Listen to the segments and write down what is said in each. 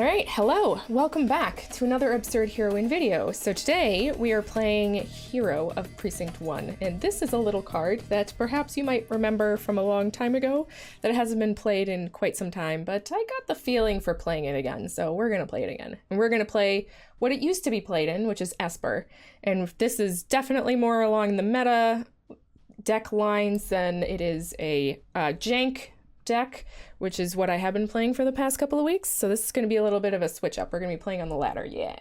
Alright, hello! Welcome back to another absurd heroine video. So today we are playing Hero of Precinct One, and this is a little card that perhaps you might remember from a long time ago, that it hasn't been played in quite some time, but I got the feeling for playing it again, so we're gonna play it again. And we're gonna play what it used to be played in, which is Esper. And this is definitely more along the meta deck lines than it is a jank deck, which is what I have been playing for the past couple of weeks. So this is going to be a little bit of a switch up. We're going to be playing on the ladder, yeah.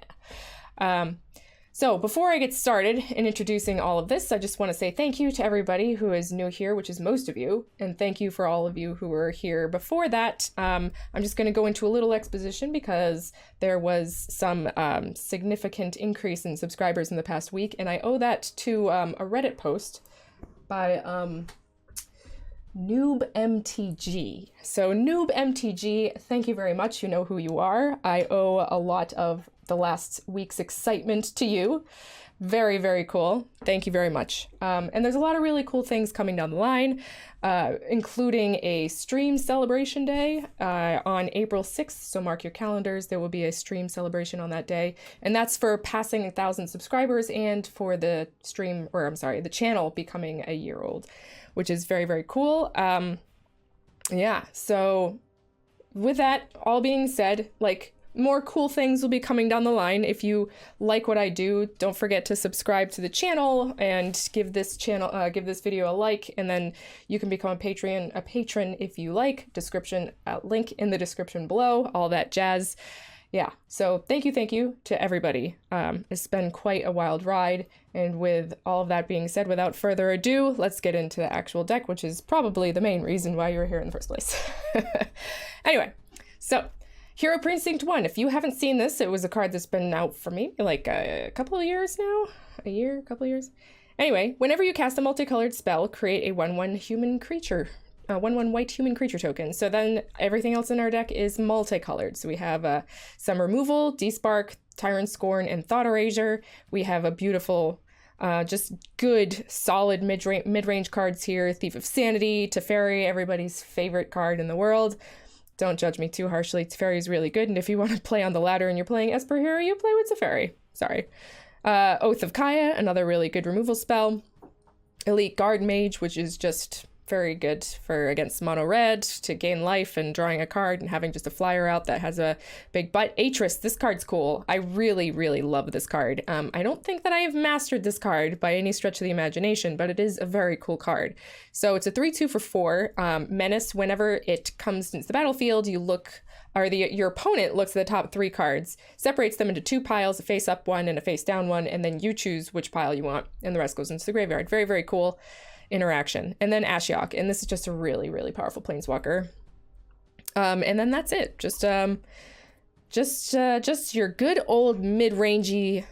So before I get started in introducing all of this, I just want to say thank you to everybody who is new here, which is most of you, and thank you for all of you who were here before that. I'm just going to go into a little exposition because there was some significant increase in subscribers in the past week, and I owe that to a Reddit post by Noob MTG. So Noob MTG, thank you very much. You know who you are. I owe a lot of the last week's excitement to you. Very, very cool. Thank you very much. And there's a lot of really cool things coming down the line, including a stream celebration day on April 6th. So mark your calendars. There will be a stream celebration on that day. And that's for passing 1,000 subscribers and for the stream, or I'm sorry, the channel becoming a year old, which is very, very cool. Yeah, so with that all being said, like, more cool things will be coming down the line. If you like what I do, don't forget to subscribe to the channel and give this video a like, and then you can become a patron if you like. Description, link in the description below, all that jazz. Yeah, so thank you to everybody. It's been quite a wild ride, and with all of that being said, without further ado, let's get into the actual deck, which is probably the main reason why you're here in the first place. Anyway, so Hero Precinct One. If you haven't seen this, it was a card that's been out for me like a couple of years now. A couple of years. Anyway, whenever you cast a multicolored spell, create a 1/1 human creature. 1/1 white human creature token. So then everything else in our deck is multicolored. So we have some removal, Despark, Tyrant Scorn, and Thought Erasure. We have a beautiful, just good, solid mid-range cards here. Thief of Sanity, Teferi, everybody's favorite card in the world. Don't judge me too harshly. Teferi is really good, and if you want to play on the ladder and you're playing Esper Hero, you play with Teferi. Sorry. Oath of Kaya, another really good removal spell. Elite Guard Mage, which is just very good for against mono red to gain life and drawing a card and having just a flyer out that has a big butt. Atris, this card's cool. I really, really love this card. I don't think that I have mastered this card by any stretch of the imagination, but it is a very cool card. So it's a 3/2 for 4. Menace, whenever it comes into the battlefield, you look, or your opponent looks at the top 3 cards, separates them into 2 piles, a face up one and a face down one, and then you choose which pile you want, and the rest goes into the graveyard. Very, very cool interaction. And then Ashiok, and this is just a really, really powerful planeswalker. And then that's it. Just your good old mid-rangey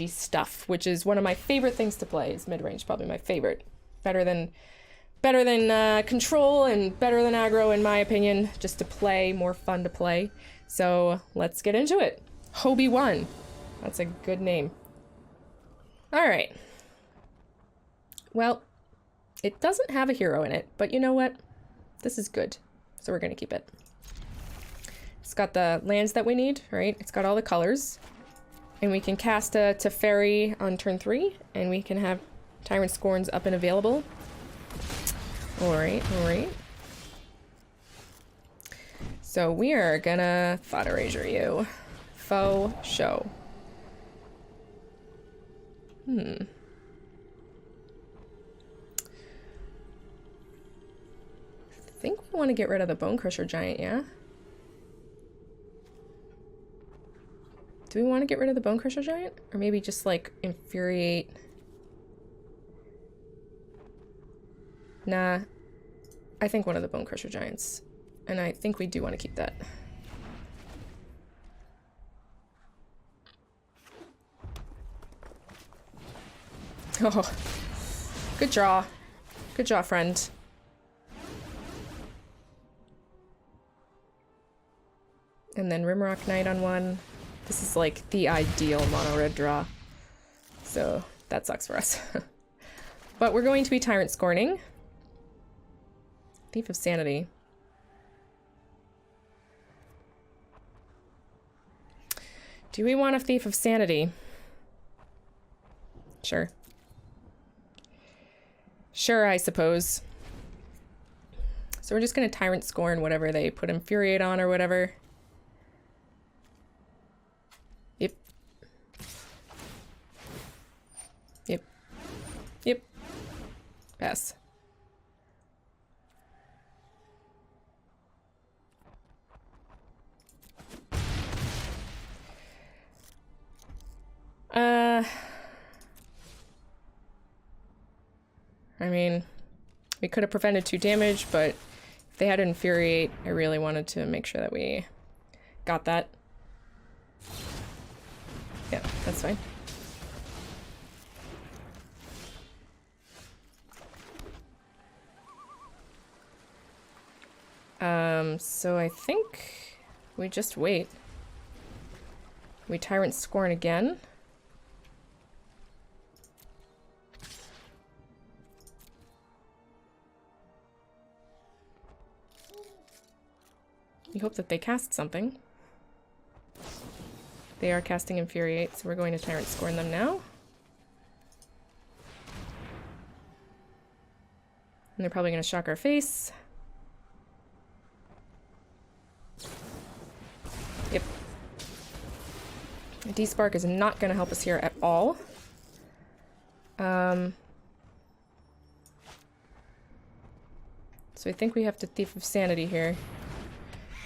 stuff, which is one of my favorite things to play. Is mid-range, probably my favorite. Better than control and better than aggro, in my opinion. Just to play, more fun to play. So let's get into it. Hobie 1. That's a good name. All right. Well, it doesn't have a hero in it, but you know what? This is good, so we're gonna keep it. It's got the lands that we need, right? It's got all the colors, and we can cast a Teferi on turn 3, and we can have Tyrant Scorns up and available. All right. So we are gonna Thought Erasure you. Faux show. I think we want to get rid of the Bone Crusher Giant, yeah? Do we want to get rid of the Bone Crusher Giant? Or maybe just, like, Infuriate? Nah. I think one of the Bone Crusher Giants. And I think we do want to keep that. Oh. Good draw. Good draw, friend. And then Rimrock Knight on 1. This is like the ideal mono red draw. So that sucks for us. But we're going to be Tyrant Scorning. Thief of Sanity. Do we want a Thief of Sanity? Sure. Sure, I suppose. So we're just gonna Tyrant Scorn whatever they put Infuriate on or whatever. Yep. Yep. Yep. Pass. I mean, we could have prevented 2 damage, but if they had Infuriate, I really wanted to make sure that we got that. Yeah, that's fine. So I think we just wait. We Tyrant Scorn again. We hope that they cast something. They are casting Infuriate, so we're going to Tyrant Scorn them now. And they're probably going to shock our face. Yep. D-Spark is not going to help us here at all. So I think we have to Thief of Sanity here.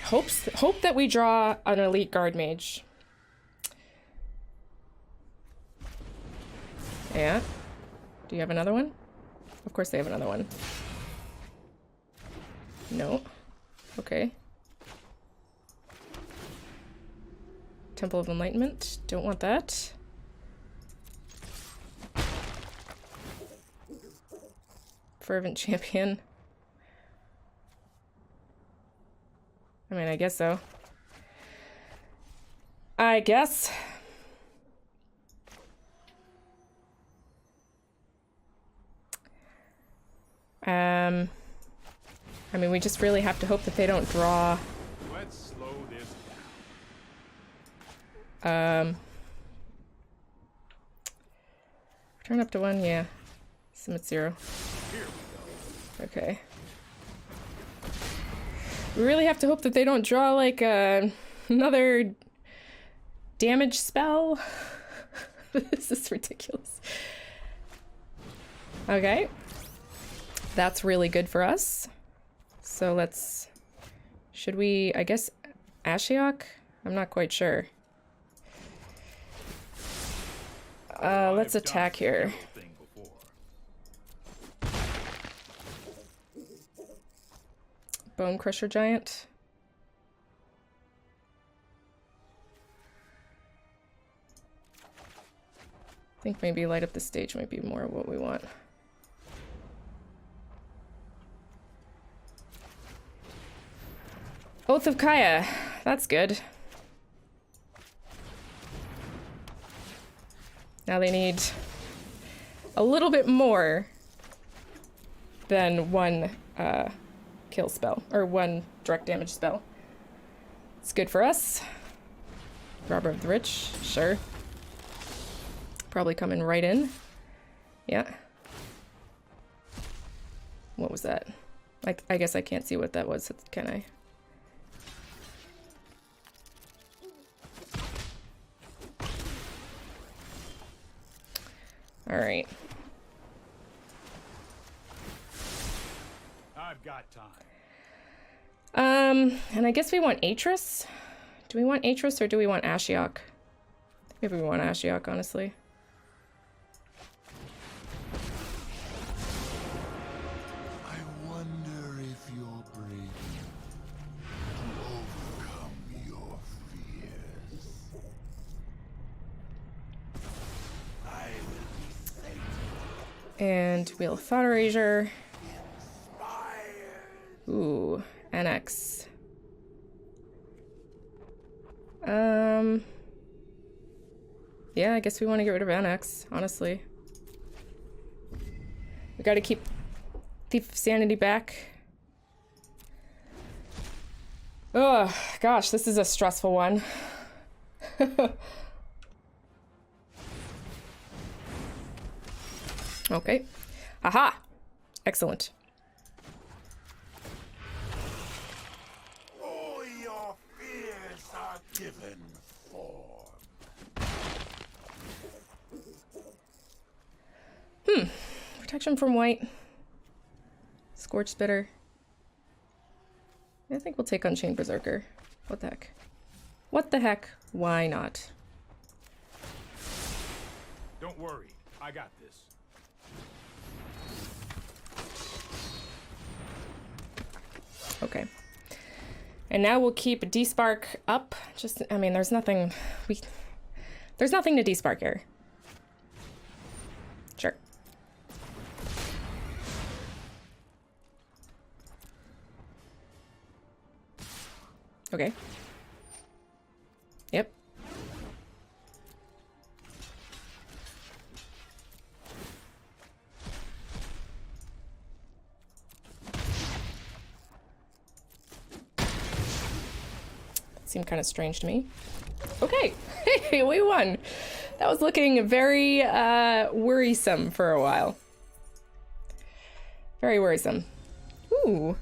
Hope that we draw an Elite Guard Mage. Yeah. Do you have another one? Of course they have another one. No. Okay. Temple of Enlightenment. Don't want that. Fervent Champion. I mean, I guess so. I guess. I mean, we just really have to hope that they don't draw. Let's slow this Turn up to 1, yeah. Submit 0. Here we go. Okay. We really have to hope that they don't draw, like, another damage spell. This is ridiculous. Okay. That's really good for us. So let's... Should we, I guess, Ashiok? I'm not quite sure. Let's attack here. Bone Crusher Giant. I think maybe light up the stage might be more of what we want. Oath of Kaya. That's good. Now they need a little bit more than one kill spell, or one direct damage spell. It's good for us. Robber of the Rich, sure. Probably coming right in. Yeah. What was that? I guess I can't see what that was, can I? All right. I've got time. And I guess we want Atris. Do we want Atris or do we want Ashiok? Maybe we want Ashiok, honestly. I wonder if you're brave to overcome your fears. I will be safe. And Wheel of Thought Erasure. Ooh, NX. Yeah, I guess we want to get rid of NX, honestly. We gotta keep Thief of Sanity back. Oh, gosh, this is a stressful one. Okay. Aha! Excellent. All your fears are given form. Protection from white. Scorch Spitter. I think we'll take Unchained Berserker. What the heck? What the heck? Why not? Don't worry, I got this. Okay. And now we'll keep Despark up. Just, I mean, there's nothing to Despark here. Sure. Okay. Yep. Seemed kind of strange to me. Okay, hey, we won. That was looking very worrisome for a while. Very worrisome. Ooh.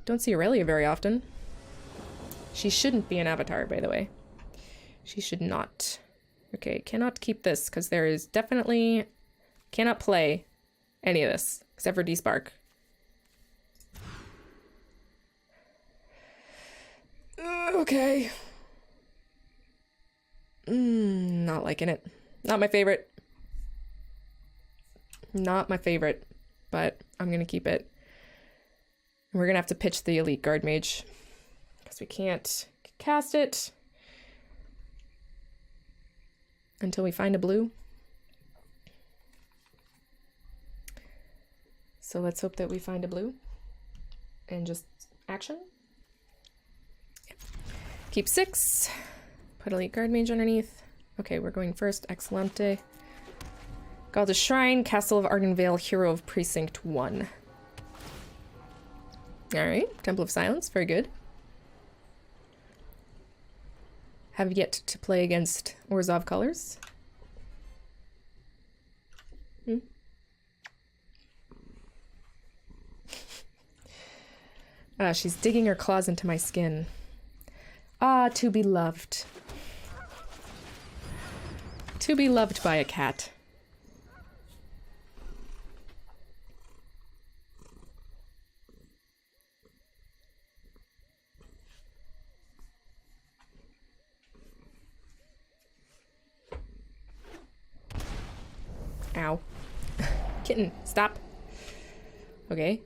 Don't see Aurelia very often. She shouldn't be an avatar, by the way. She should not. Okay, cannot keep this, because there is definitely... Cannot play any of this, except for Despark. Okay. Not liking it. Not my favorite. Not my favorite, but I'm gonna keep it. We're gonna have to pitch the Elite Guard Mage, because we can't cast it until we find a blue. So let's hope that we find a blue and just action. Keep 6. Put Elite Guard Mage underneath. Okay, we're going first. Excellente. Galda's Shrine, Castle of Ardenvale, Hero of Precinct 1. Alright, Temple of Silence, very good. Have yet to play against Orzhov colors. She's digging her claws into my skin. Ah, to be loved. To be loved by a cat. Ow. Kitten, stop. Okay.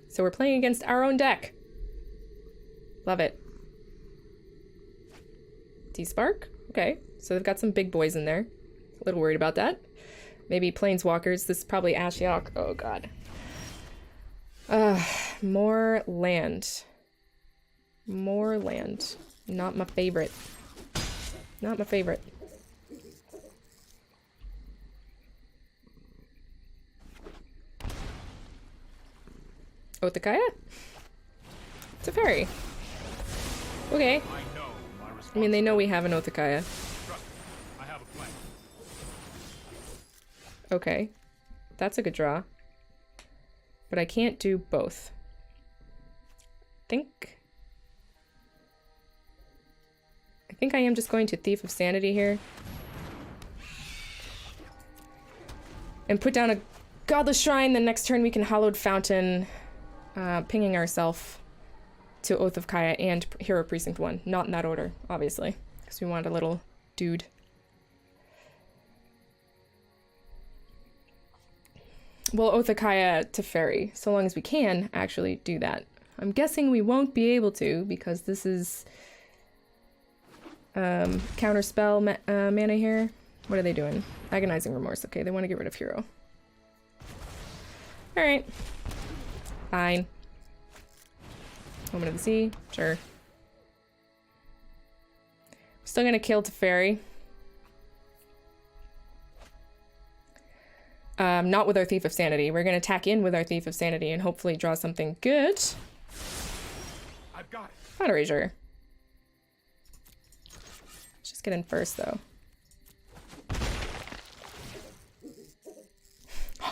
So we're playing against our own deck. Love it. Despark? Okay. So they've got some big boys in there. A little worried about that. Maybe Planeswalkers. This is probably Ashiok. Oh, God. More land. More land. Not my favorite. Not my favorite. Othakaya? It's a fairy. Okay. I mean, they know we have an Othakaya. I have a plan. Okay. That's a good draw. But I can't do both. I think I am just going to Thief of Sanity here. And put down a Godless Shrine. The next turn we can Hallowed Fountain. Pinging ourselves to Oath of Kaya and Hero of Precinct 1. Not in that order, obviously, because we want a little dude. We'll Oath of Kaya to Fairy, so long as we can actually do that. I'm guessing we won't be able to, because this is counterspell mana here. What are they doing? Agonizing Remorse. Okay, they want to get rid of Hero. Alright. Fine. Moment of the Sea. Sure. Still gonna kill Teferi. Not with our Thief of Sanity. We're gonna attack in with our Thief of Sanity and hopefully draw something good. I've got it. Cloud Erasure. Let's just get in first, though.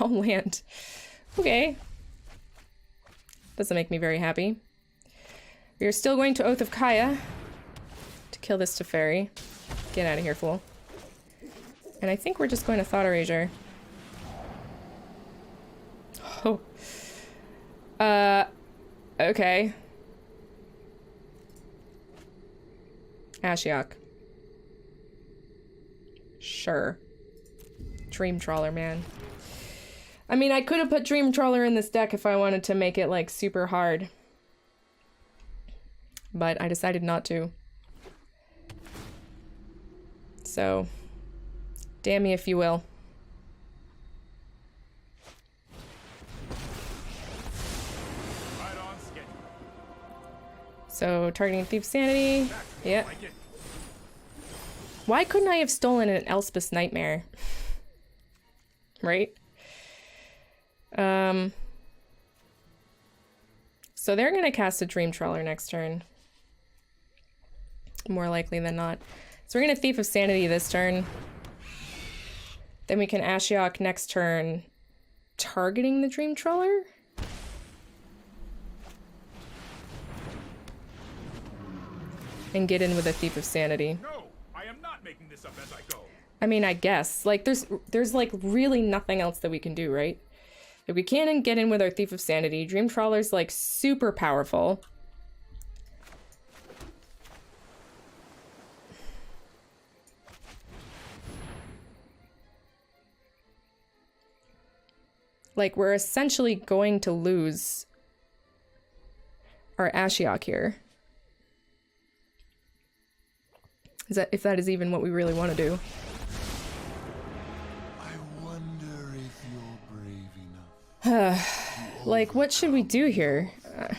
All land. Okay. Doesn't make me very happy. We are still going to Oath of Kaya to kill this Teferi. Get out of here, fool. And I think we're just going to Thought Erasure. Oh. Okay. Ashiok. Sure. Dream Trawler, man. I mean, I could have put Dream Trawler in this deck if I wanted to make it, like, super hard. But I decided not to. So, damn me if you will. Right on schedule. So, targeting Thief's Sanity. Yep. Why couldn't I have stolen an Elspeth's Nightmare? Right? So they're gonna cast a Dream Trawler next turn. More likely than not. So we're gonna Thief of Sanity this turn. Then we can Ashiok next turn, targeting the Dream Trawler? And get in with a Thief of Sanity. No, I am not making this up as I go. I mean, I guess. Like, there's like really nothing else that we can do, right? If we can't get in with our Thief of Sanity, Dream Trawler's like super powerful. Like, we're essentially going to lose our Ashiok here. If that is even what we really want to do. I wonder if you're brave enough. Like, what should we do here? I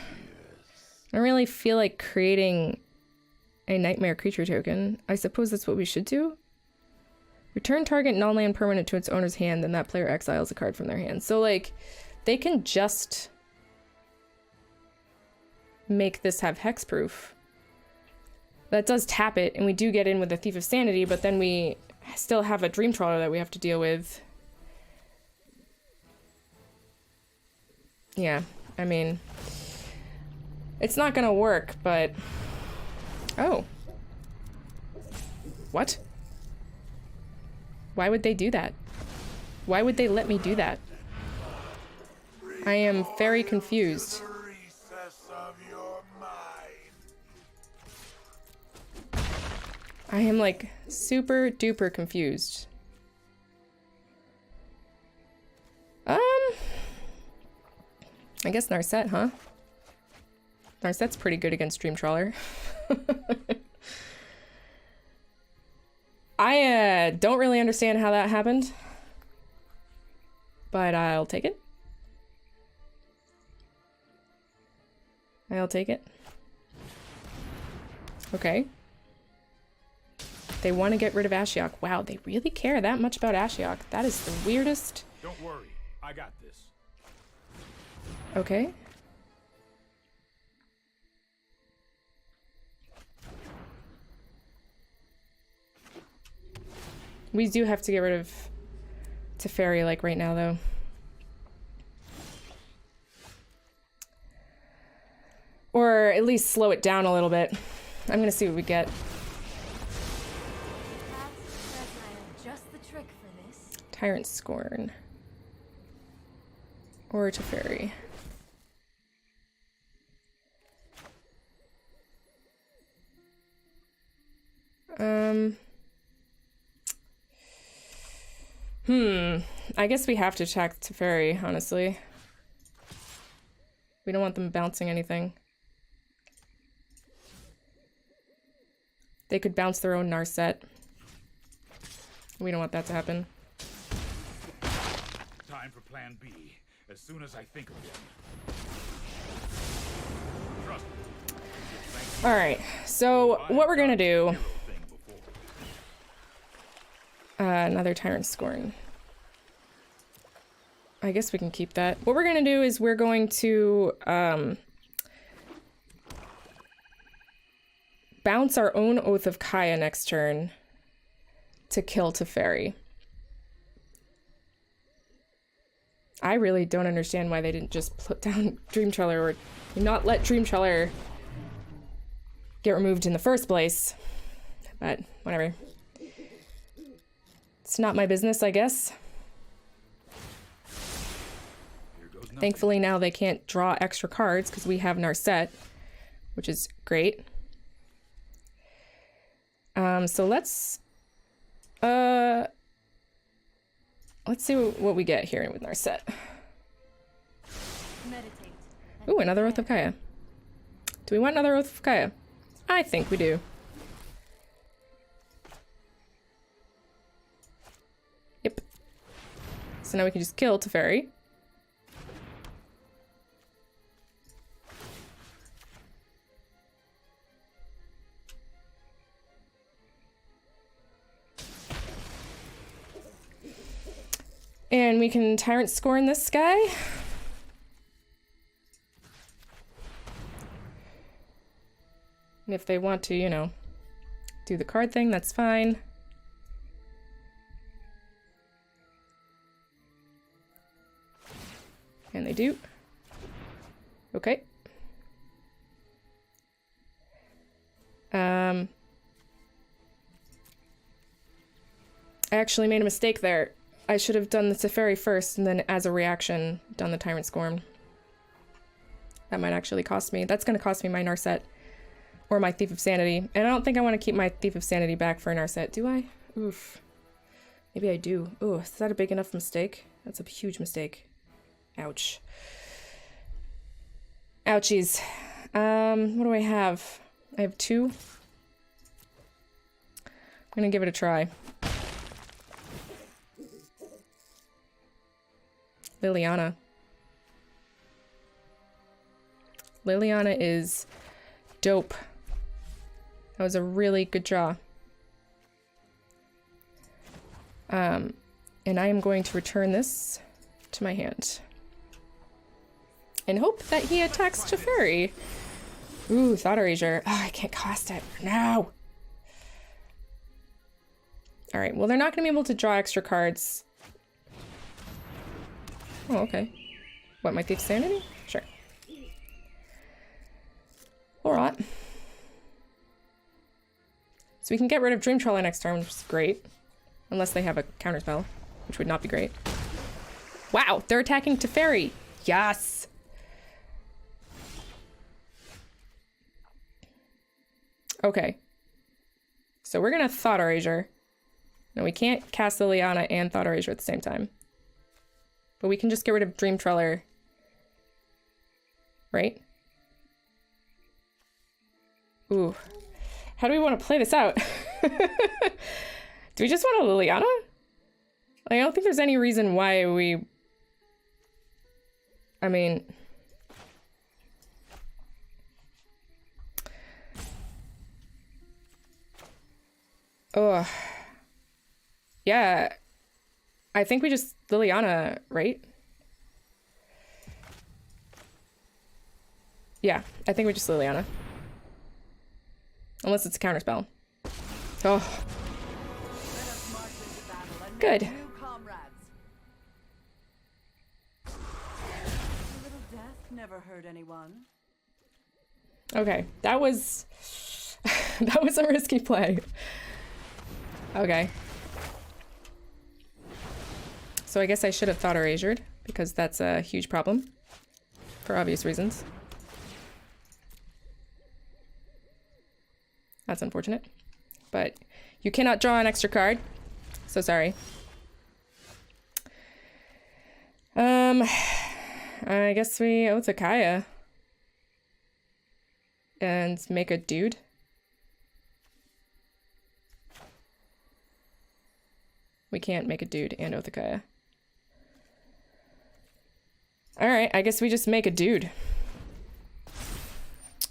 don't really feel like creating a Nightmare creature token. I suppose that's what we should do. Return target non-land permanent to its owner's hand, then that player exiles a card from their hand. So, like, they can just make this have hexproof. That does tap it, and we do get in with the Thief of Sanity, but then we still have a Dream Trawler that we have to deal with. Yeah, I mean, it's not gonna work, but... Oh. What? Why would they do that? Why would they let me do that? I am very confused. The recess of your mind. I am, like, super duper confused. I guess Narset, huh? Narset's pretty good against Dream Trawler. I don't really understand how that happened, but I'll take it. I'll take it. Okay. They want to get rid of Ashiok. Wow, they really care that much about Ashiok. That is the weirdest. Don't worry, I got this. Okay. We do have to get rid of Teferi, like, right now, though. Or at least slow it down a little bit. I'm gonna see what we get. Just the trick for this. Tyrant Scorn. Or Teferi. I guess we have to attack Teferi, honestly. We don't want them bouncing anything. They could bounce their own Narset. We don't want that to happen. Time for plan B, as soon as I think of one. Trust me. Alright, so what we're gonna do... another Tyrant Scorn. I guess we can keep that. What we're gonna do is we're going to bounce our own Oath of Kaya next turn to kill Teferi. I really don't understand why they didn't just put down Dream Treller or not let Dream Treller get removed in the first place. But whatever. It's not my business, I guess. Thankfully now they can't draw extra cards because we have Narset, which is great. So let's see what we get here with Narset. Meditate. Ooh, another Oath of Kaya. Do we want another Oath of Kaya? I think we do. Yep. So now we can just kill Teferi. And we can Tyrant Scorn this guy. And if they want to, you know, do the card thing, that's fine. And they do. Okay. I actually made a mistake there. I should have done the Teferi first and then as a reaction done the Tyrant Scorn. That might actually cost me. That's going to cost me my Narset or my Thief of Sanity. And I don't think I want to keep my Thief of Sanity back for a Narset, do I? Oof. Maybe I do. Ooh, is that a big enough mistake? That's a huge mistake. Ouch. Ouchies. What do I have? I have 2. I'm going to give it a try. Liliana. Liliana is dope. That was a really good draw. And I am going to return this to my hand. And hope that he attacks Teferi. Ooh, Thought Erasure. Oh, I can't cast it. No! Alright, well they're not going to be able to draw extra cards. Oh, okay. What, my Thief Sanity? Sure. Alright. So we can get rid of Dream Trawler next turn, which is great. Unless they have a counterspell, which would not be great. Wow, they're attacking Teferi! Yes! Okay. So we're gonna Thought Erasure. No, we can't cast Liliana and Thought Erasure at the same time. But we can just get rid of Dream Treller. Right? Ooh. How do we want to play this out? Do we just want a Liliana? Like, I don't think there's any reason why we... I mean... Ugh. Yeah. I think we just Liliana, right? Yeah, I think we just Liliana. Unless it's a counterspell. Oh. Good. Never hurt anyone. Okay, that was that was a risky play. Okay. So I guess I should have Thought Erasured, because that's a huge problem. For obvious reasons. That's unfortunate. But you cannot draw an extra card. So sorry. I guess we owe to Kaya. And make a dude. We can't make a dude and Othakaya. Alright, I guess we just make a dude.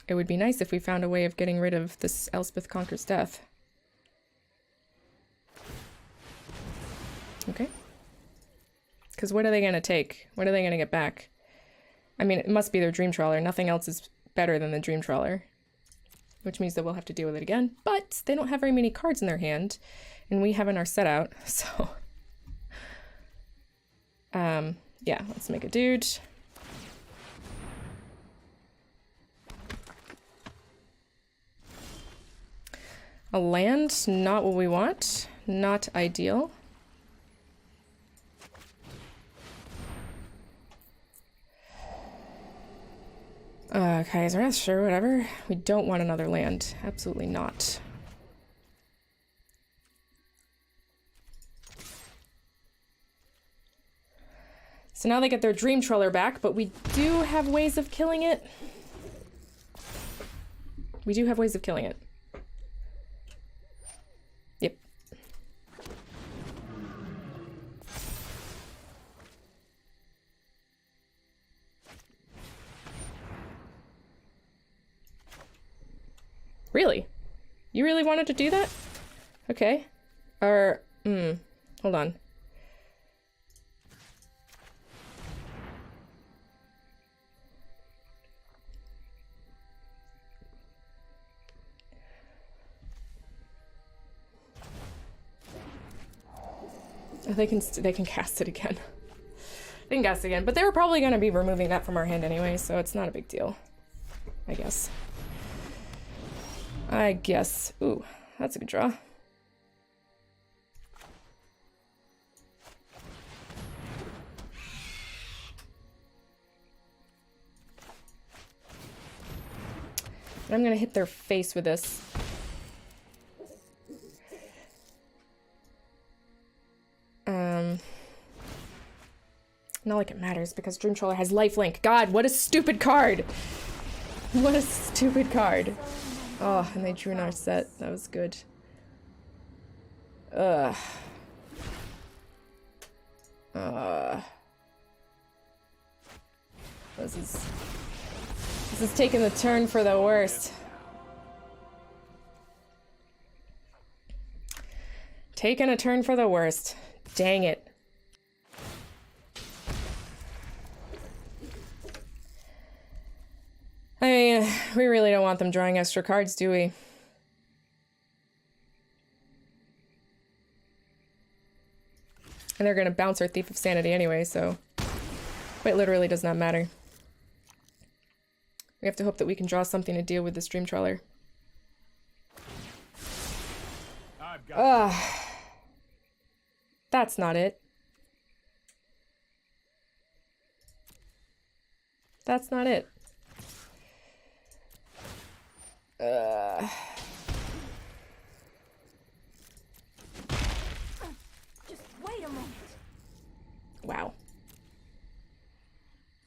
It would be nice if we found a way of getting rid of this Elspeth Conquers Death. Okay. Because what are they going to take? What are they going to get back? I mean, it must be their Dream Trawler. Nothing else is better than the Dream Trawler. Which means that we'll have to deal with it again. But they don't have very many cards in their hand. And we have in our set out, so... Yeah, let's make a dude. A land, not what we want. Not ideal. Okay, so that's sure, whatever. We don't want another land. Absolutely not. So now they get their Dream Trawler back, but we do have ways of killing it. We do have ways of killing it. Yep. Really? You really wanted to do that? Okay. Hold on. They can cast it again. They can cast it again, but they were probably going to be removing that from our hand anyway, so it's not a big deal. I guess. Ooh, that's a good draw. And I'm gonna hit their face with this. Not like it matters because Dream Trawler has lifelink. God, what a stupid card! What a stupid card. Oh, and they drew our set. That was good. Ugh. This is taking the turn for the worst. Taking a turn for the worst. Dang it. I mean, we really don't want them drawing extra cards, do we? And they're gonna bounce our Thief of Sanity anyway, so quite literally does not matter. We have to hope that we can draw something to deal with this Dream Trawler. Ugh. That's not it. That's not it. Just wait a moment. Wow.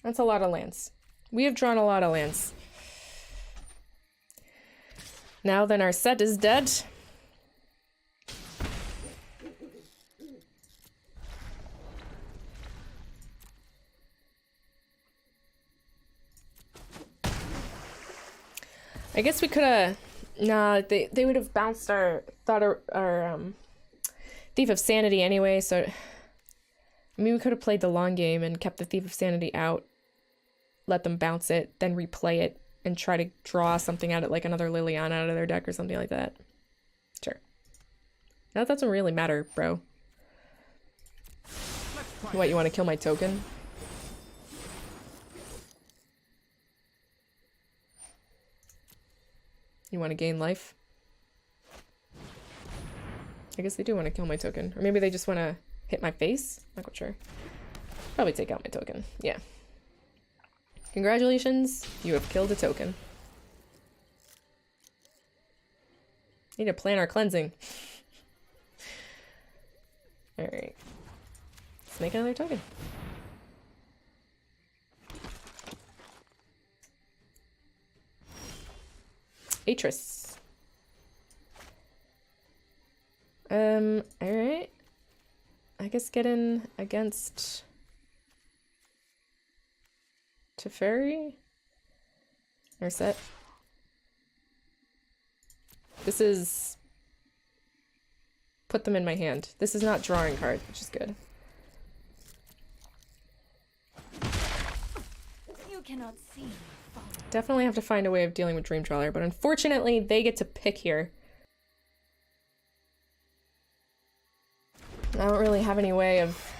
That's a lot of lands. We have drawn a lot of lands. Now then our set is dead. I guess we could have... Nah, they would have bounced our Thief of Sanity anyway, so... I mean, we could have played the long game and kept the Thief of Sanity out, let them bounce it, then replay it, and try to draw something out of like another Liliana out of their deck or something like that. Sure. That doesn't really matter, bro. What, you want to kill my token? You want to gain life? I guess they do want to kill my token. Or maybe they just want to hit my face? Not quite sure. Probably take out my token. Yeah. Congratulations, you have killed a token. Need to plan our cleansing. Alright. Let's make another token. Atris. Alright. I guess get in against Teferi? Or set. This is put them in my hand. This is not drawing card, which is good. You cannot see. Definitely have to find a way of dealing with Dream Trawler, but unfortunately they get to pick here. I don't really have any way of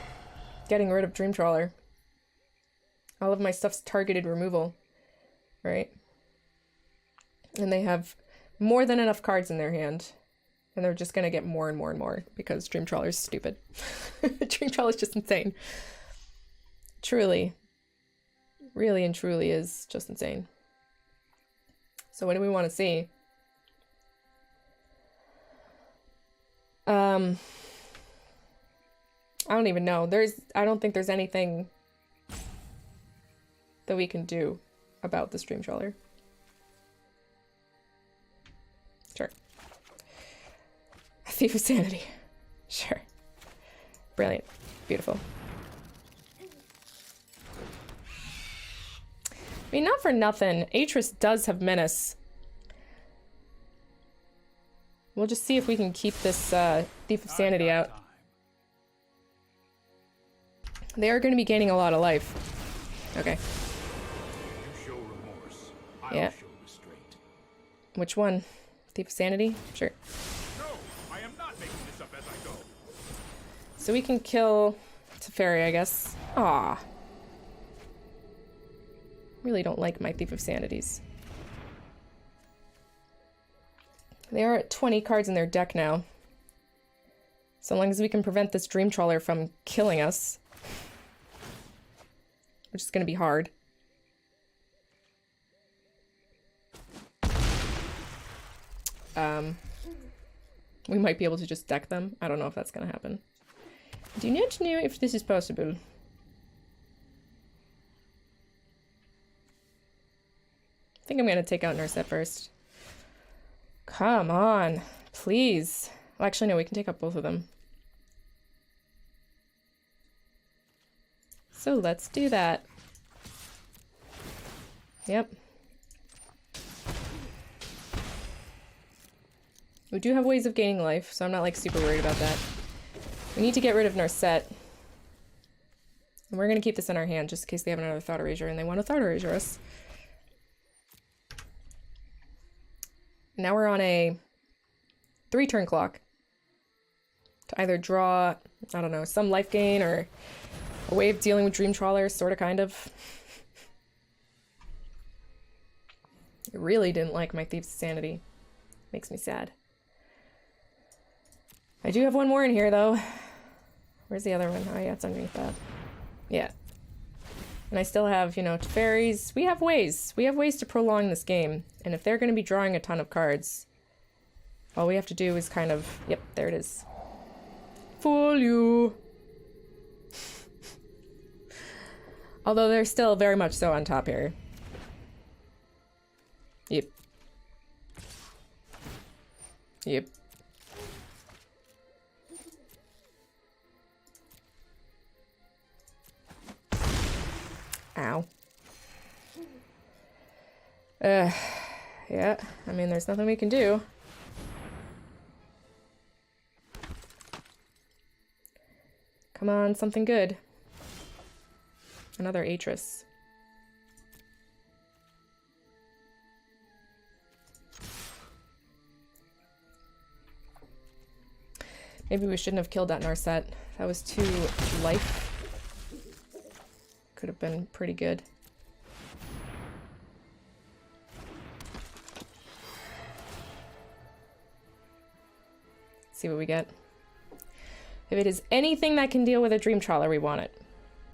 getting rid of Dream Trawler. All of my stuff's targeted removal, right? And they have more than enough cards in their hand. And they're just gonna get more and more and more because Dream Trawler's stupid. Dream Trawler's just insane. Truly. Really and truly is just insane. So what do we want to see? I don't even know. I don't think there's anything that we can do about the Dream Trawler. Sure. Thief of Sanity. Sure. Brilliant. Beautiful. I mean, not for nothing. Atris does have Menace. We'll just see if we can keep this Thief of Sanity out. They are going to be gaining a lot of life. Okay. You show remorse. I'll Yeah. show restraint. Which one? Thief of Sanity? Sure. No, I am not making this up as I go. So we can kill Teferi, I guess. Aw. Really don't like my Thief of Sanities. They are at 20 cards in their deck now. So long as we can prevent this Dream Trawler from killing us. Which is going to be hard. We might be able to just deck them. I don't know if that's going to happen. Do not know if this is possible. I think I'm going to take out Narset first. Come on. Please. Well, actually, no, we can take out both of them. So let's do that. Yep. We do have ways of gaining life, so I'm not like super worried about that. We need to get rid of Narset. And we're going to keep this in our hand just in case they have another Thought Erasure and they want to Thought Erasure us. Now we're on a 3-turn clock to either draw, I don't know, some life gain or a way of dealing with Dream Trawler, sort of, kind of. I really didn't like my Thief's Sanity. Makes me sad. I do have one more in here, though. Where's the other one? Oh, yeah, it's underneath that. Yeah. And I still have, you know, Teferis. We have ways. We have ways to prolong this game. And if they're going to be drawing a ton of cards, all we have to do is kind of... Yep, there it is. Fool you! Although they're still very much so on top here. Yep. Yep. Ow. Yeah, I mean, there's nothing we can do. Come on, something good. Another Atris. Maybe we shouldn't have killed that Narset. That was too life. Could have been pretty good. See what we get. If it is anything that can deal with a Dream Trawler, we want it.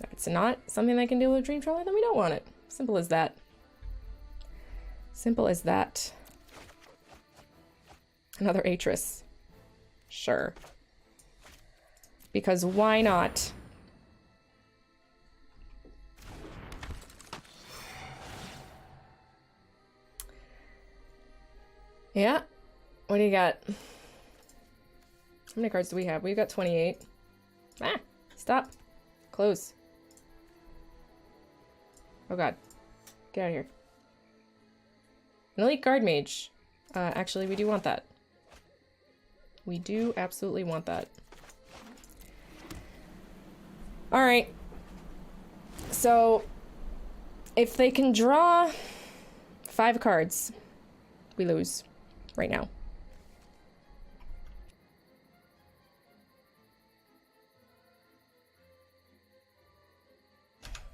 If it's not something that can deal with a Dream Trawler, then we don't want it. Simple as that. Simple as that. Another Atris. Sure. Because why not? Yeah. What do you got? How many cards do we have? We've got 28. Ah! Stop. Close. Oh god. Get out of here. An Elite Guard Mage. Actually, we do want that. We do absolutely want that. Alright. So, if they can draw 5 cards, we lose right now.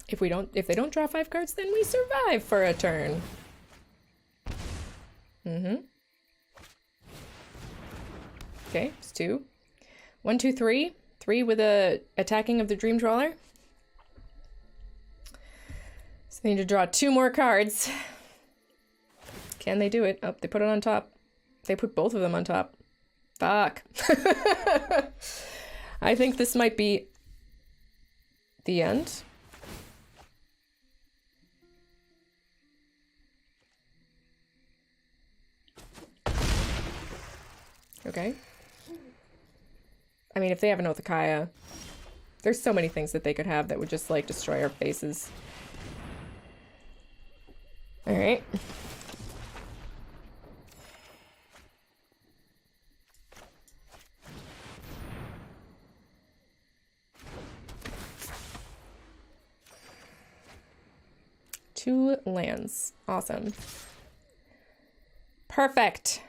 If they don't draw 5 cards, then we survive for a turn. Okay, it's 2. 1, 2, 3. 3 with a attacking of the Dream Dweller. So they need to draw 2 more cards. Can they do it? Oh, they put it on top. They put both of them on top. Fuck. I think this might be the end. Okay. I mean, if they have an Othakaya, there's so many things that they could have that would just, like, destroy our faces. Alright. Two lands. Awesome. Perfect.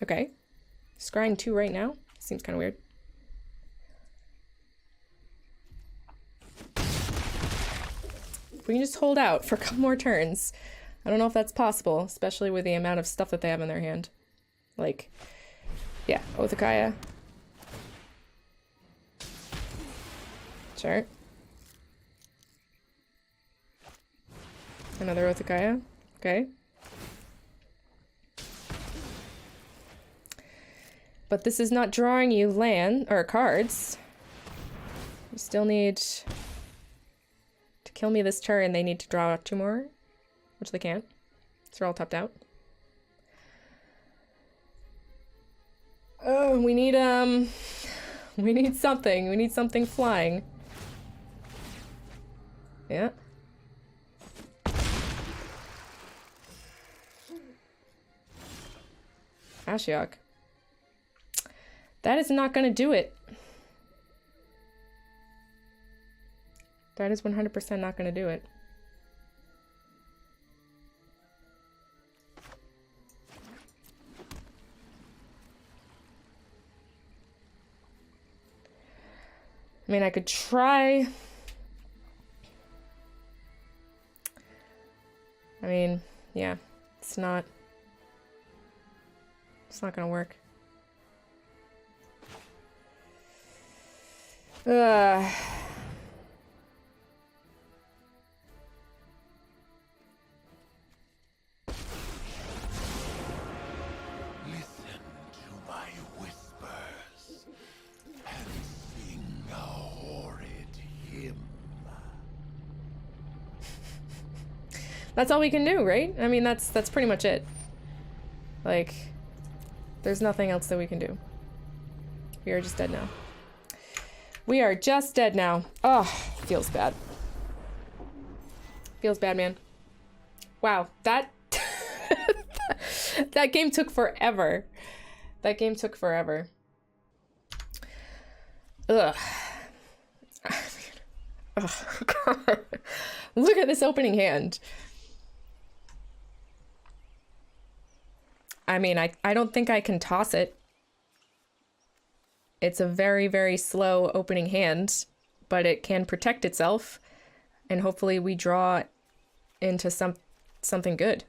Okay. Scrying 2 right now. Seems kind of weird. If we can just hold out for a couple more turns. I don't know if that's possible, especially with the amount of stuff that they have in their hand. Like, yeah, Othakaya. Sure. Another Othakaya. Okay. But this is not drawing you land or cards. You still need to kill me this turn. They need to draw 2 more, which they can't. So they're all tapped out. Oh, we need something. We need something flying. Yeah. Ashiok. That is not going to do it. That is 100% not going to do it. I mean, I could try. I mean, yeah, it's not going to work. Listen to my whispers and sing a horrid hymn. That's all we can do, right? I mean, that's pretty much it. Like, there's nothing else that we can do. We are just dead now. We are just dead now. Oh, feels bad. Feels bad, man. Wow, that that game took forever. That game took forever. Ugh. Oh, God. Look at this opening hand. I mean, I don't think I can toss it. It's a very, very slow opening hand, but it can protect itself, and hopefully we draw into something good.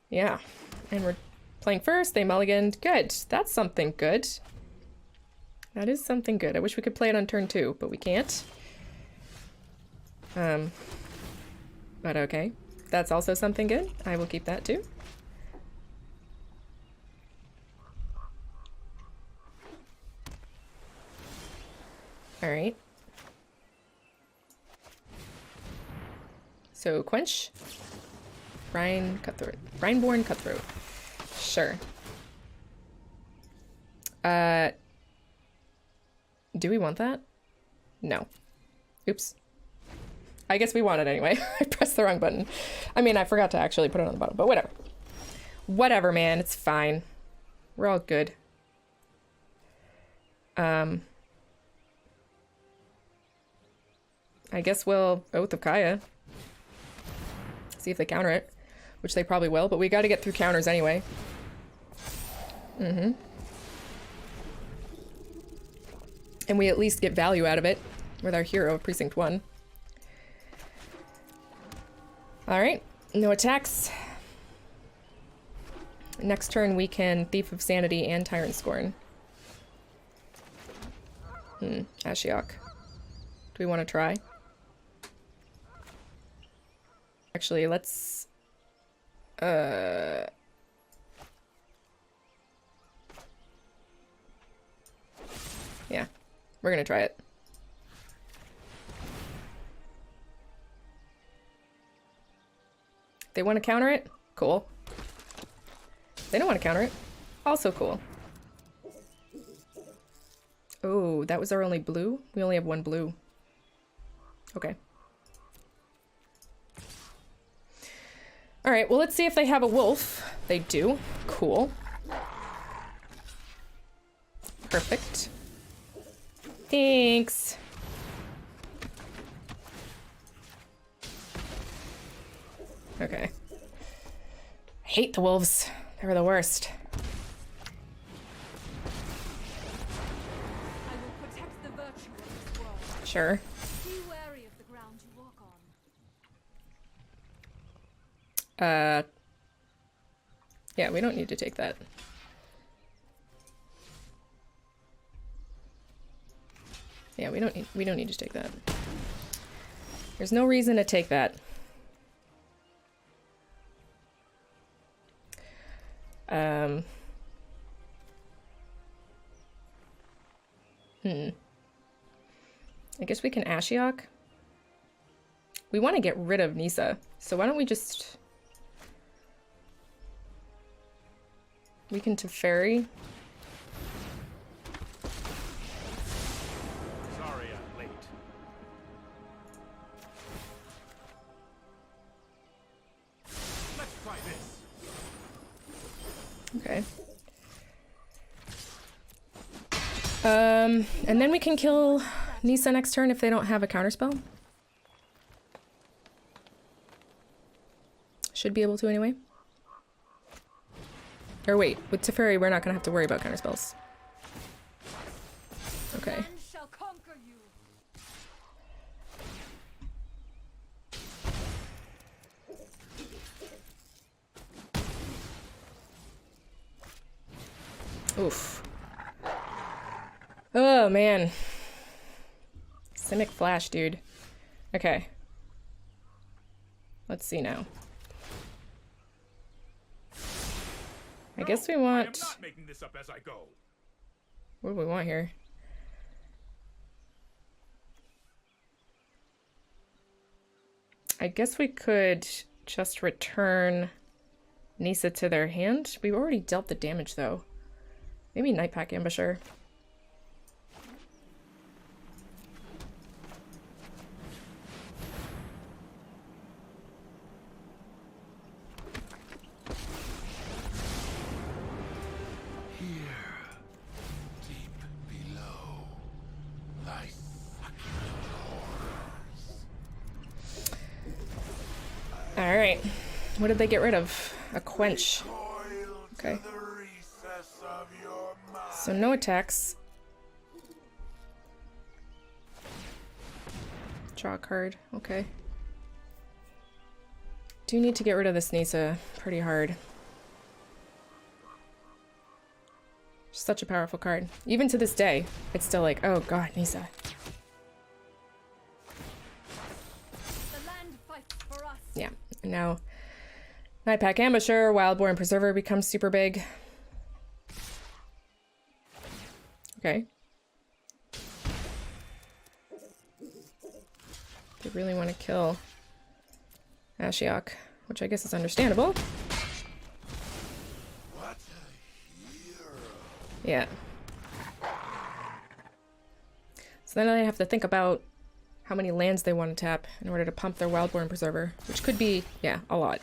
Yeah, and we're playing first. They mulliganed. Good. That's something good. That is something good. I wish we could play it on turn 2, but we can't. But okay. That's also something good. I will keep that too. Alright. So, Quench. Brine Cutthroat. Brineborn Cutthroat. Sure. Do we want that? No. Oops. I guess we want it anyway. I pressed the wrong button. I mean, I forgot to actually put it on the bottom, but whatever. Whatever, man. It's fine. We're all good. I guess we'll Oath of Kaya. See if they counter it. which they probably will, but we got to get through counters anyway. And we at least get value out of it with our Hero of Precinct One. Alright, no attacks. Next turn we can Thief of Sanity and Tyrant Scorn. Ashiok. Do we want to try? Actually, let's... Yeah, we're gonna try it. They want to counter it? Cool. They don't want to counter it. Also cool. Oh, that was our only blue? We only have one blue. Okay. Alright, well let's see if they have a wolf. They do. Cool. Perfect. Thanks. Okay. I hate the wolves. They were the worst. I will protect the virtue of this world. Sure. Be wary of the ground you walk on. Yeah, we don't need to take that. Yeah, we don't need to take that. There's no reason to take that. I guess we can Ashiok. We want to get rid of Nisa, so why don't we just... We can Teferi. Sorry I'm late. Let's try this. Okay. And then we can kill Nisa next turn if they don't have a counterspell. Should be able to anyway. Or wait, with Teferi we're not gonna have to worry about counterspells. Okay. Man shall conquer you. Oof. Oh man. Simic Flash, dude. Okay. Let's see now. I guess we want... I am not making this up as I go. What do we want here? I guess we could just return Nisa to their hand. We've already dealt the damage though. Maybe Nightpack Ambusher. Alright. What did they get rid of? A Quench. Okay. So no attacks. Draw a card. Okay. Do need to get rid of this Nisa pretty hard. Such a powerful card. Even to this day, it's still like, oh god, Nisa. The land fights for us. Yeah. And now Nightpack Ambusher, Wildborn Preserver becomes super big. Okay. They really want to kill Ashiok, which I guess is understandable. What a hero. Yeah. So then I have to think about how many lands they want to tap in order to pump their Wildborn Preserver, which could be, yeah, a lot.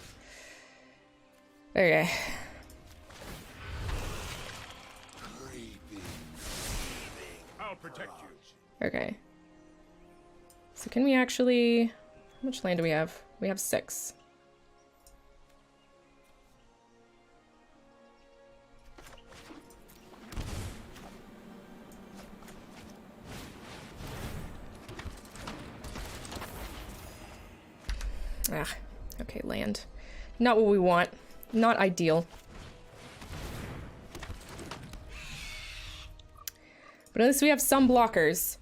Okay. I'll protect you. Okay. So can we actually... How much land do we have? We have 6. Ah, okay, land. Not what we want. Not ideal. But at least we have some blockers.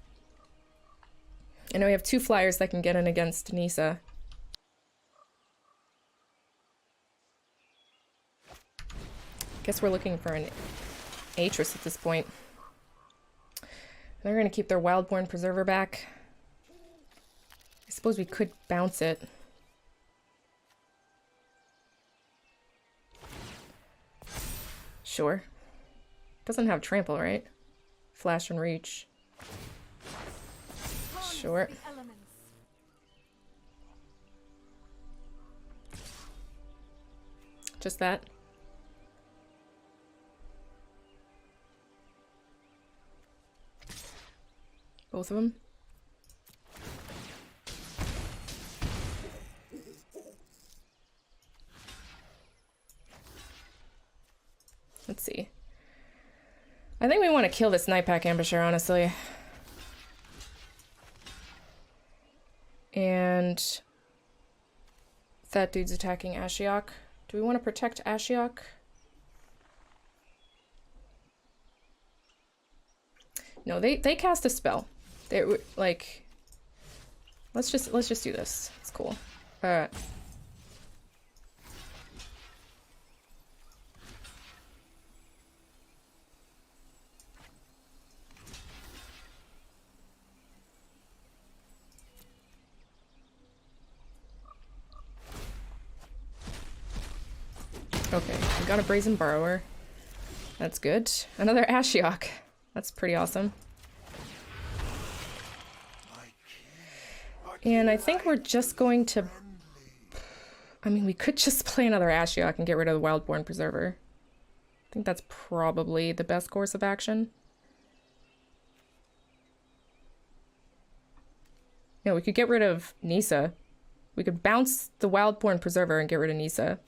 I know we have 2 flyers that can get in against Nisa. Guess we're looking for an Aether at this point. They're going to keep their Wildborn Preserver back. I suppose we could bounce it. Sure. Doesn't have trample, right? Flash and reach. Sure. Just that. Both of them. Let's see. I think we want to kill this Nightpack Ambusher, honestly. And that dude's attacking Ashiok. Do we want to protect Ashiok? No, they cast a spell. They like. Let's just do this. It's cool. Okay, we got a Brazen Borrower. That's good. Another Ashiok. That's pretty awesome. And I think we're just going to... I mean, we could just play another Ashiok and get rid of the Wildborn Preserver. I think that's probably the best course of action. No, we could get rid of Nisa. We could bounce the Wildborn Preserver and get rid of Nisa.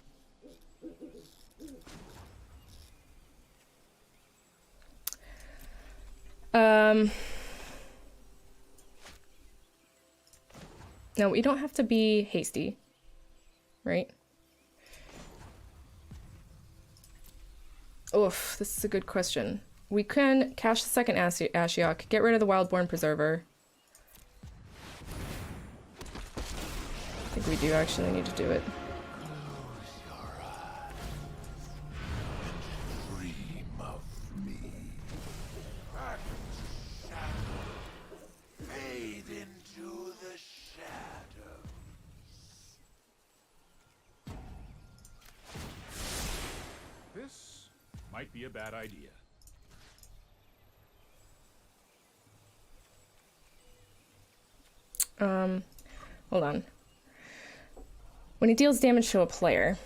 No, we don't have to be hasty, right? Oof, this is a good question. We can cash the second Ashiok, get rid of the Wildborn Preserver. I think we do actually need to do it. Might be a bad idea. Hold on. When he deals damage to a player.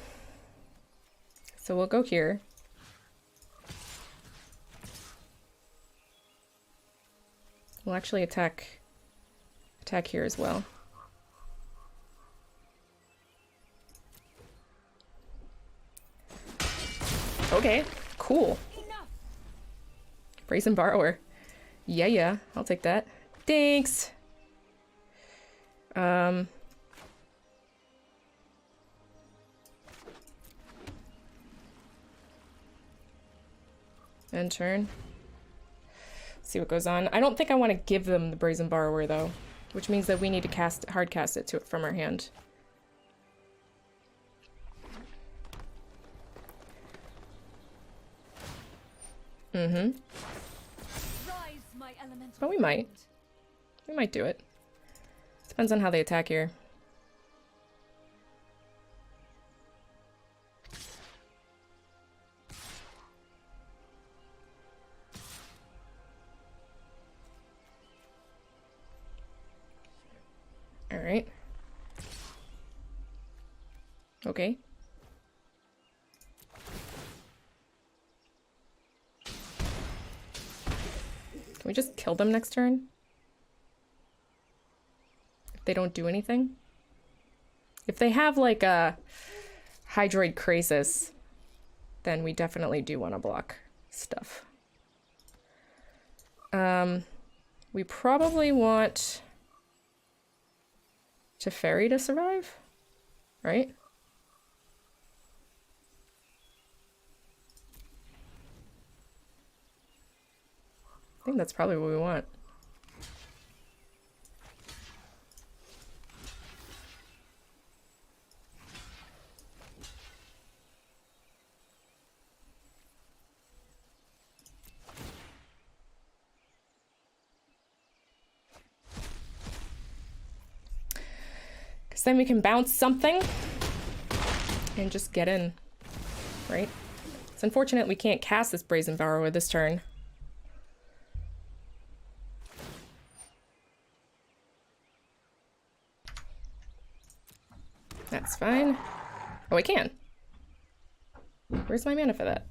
So we'll go here. We'll actually attack here as well. Okay, cool. Brazen Borrower. Yeah, I'll take that. Thanks. End turn. See what goes on. I don't think I want to give them the Brazen Borrower though, which means that we need to hard cast it from our hand. But we might. We might do it. Depends on how they attack here. All right. Okay. Can we just kill them next turn? If they don't do anything? If they have like a Hydroid Krasis, then we definitely do want to block stuff. We probably want Teferi to survive. right? I think that's probably what we want. Because then we can bounce something and just get in, right? It's unfortunate we can't cast this Brazen Borrower this turn. That's fine. Oh, I can. Where's my mana for that?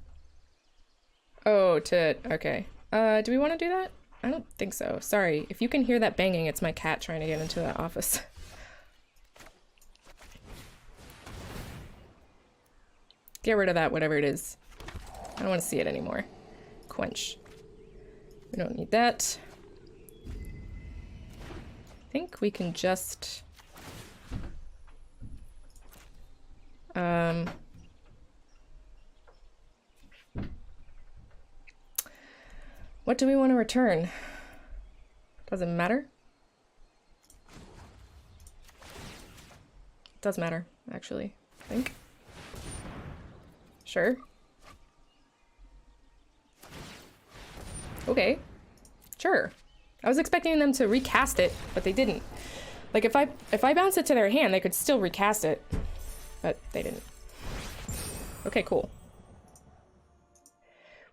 Oh, okay. Do we want to do that? I don't think so. Sorry. If you can hear that banging, it's my cat trying to get into the office. Get rid of that, whatever it is. I don't want to see it anymore. Quench. We don't need that. I think we can just... What do we want to return? Doesn't matter. It does matter, actually, I think. Sure. Okay. Sure. I was expecting them to recast it, but they didn't. Like, if I bounce it to their hand, they could still recast it. But they didn't. Okay, cool.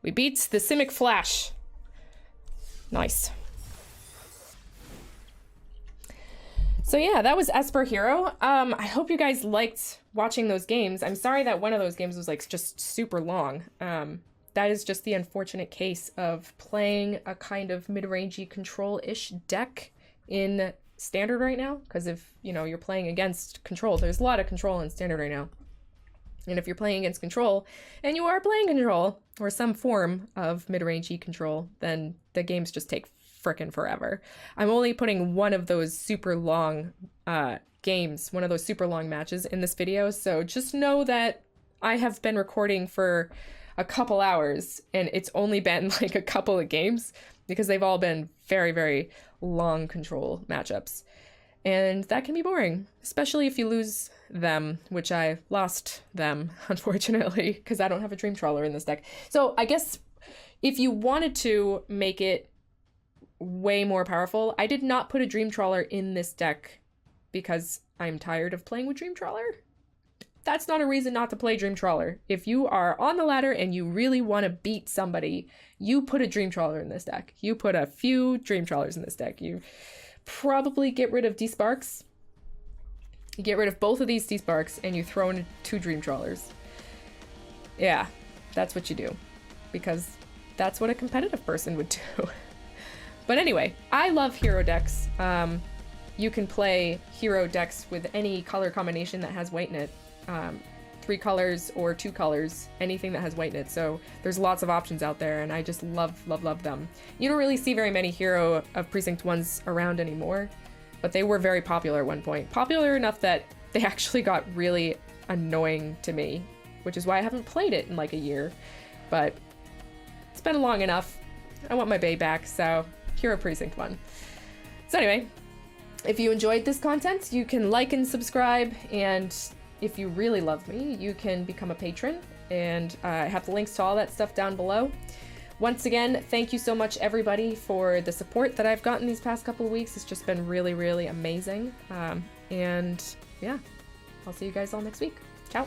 We beat the Simic Flash. Nice. So yeah, that was Esper Hero. I hope you guys liked watching those games. I'm sorry that one of those games was like just super long. That is just the unfortunate case of playing a kind of mid-rangey control-ish deck in standard right now. Because if, you know, you're playing against control, there's a lot of control in standard right now. And if you're playing against control, and you are playing control, or some form of mid-rangey control, then the games just take frickin' forever. I'm only putting one of those super long games, one of those super long matches in this video, so just know that I have been recording for a couple hours, and it's only been like a couple of games, because they've all been very, very long control matchups. And that can be boring, especially if you lose them, which I lost them, unfortunately, because I don't have a Dream Trawler in this deck. So I guess if you wanted to make it way more powerful, I did not put a Dream Trawler in this deck because I'm tired of playing with Dream Trawler. That's not a reason not to play Dream Trawler. If you are on the ladder and you really want to beat somebody, you put a Dream Trawler in this deck. You put a few Dream Trawlers in this deck. You probably get rid of D-Sparks. You get rid of both of these D-Sparks and you throw in 2 Dream Trawlers. Yeah, that's what you do. Because that's what a competitive person would do. But anyway, I love hero decks. You can play hero decks with any color combination that has white in it. 3 colors or 2 colors, anything that has white in it. So there's lots of options out there, and I just love them. You don't really see very many Hero of Precinct Ones around anymore, but they were very popular at one point. Popular enough that they actually got really annoying to me, which is why I haven't played it in like a year. But it's been long enough. I want my bae back, so Hero Precinct One. So anyway, if you enjoyed this content, you can like and subscribe, and if you really love me, you can become a patron, and I have the links to all that stuff down below. Once again, thank you so much, everybody, for the support that I've gotten these past couple of weeks. It's just been really, really amazing. And yeah, I'll see you guys all next week. Ciao.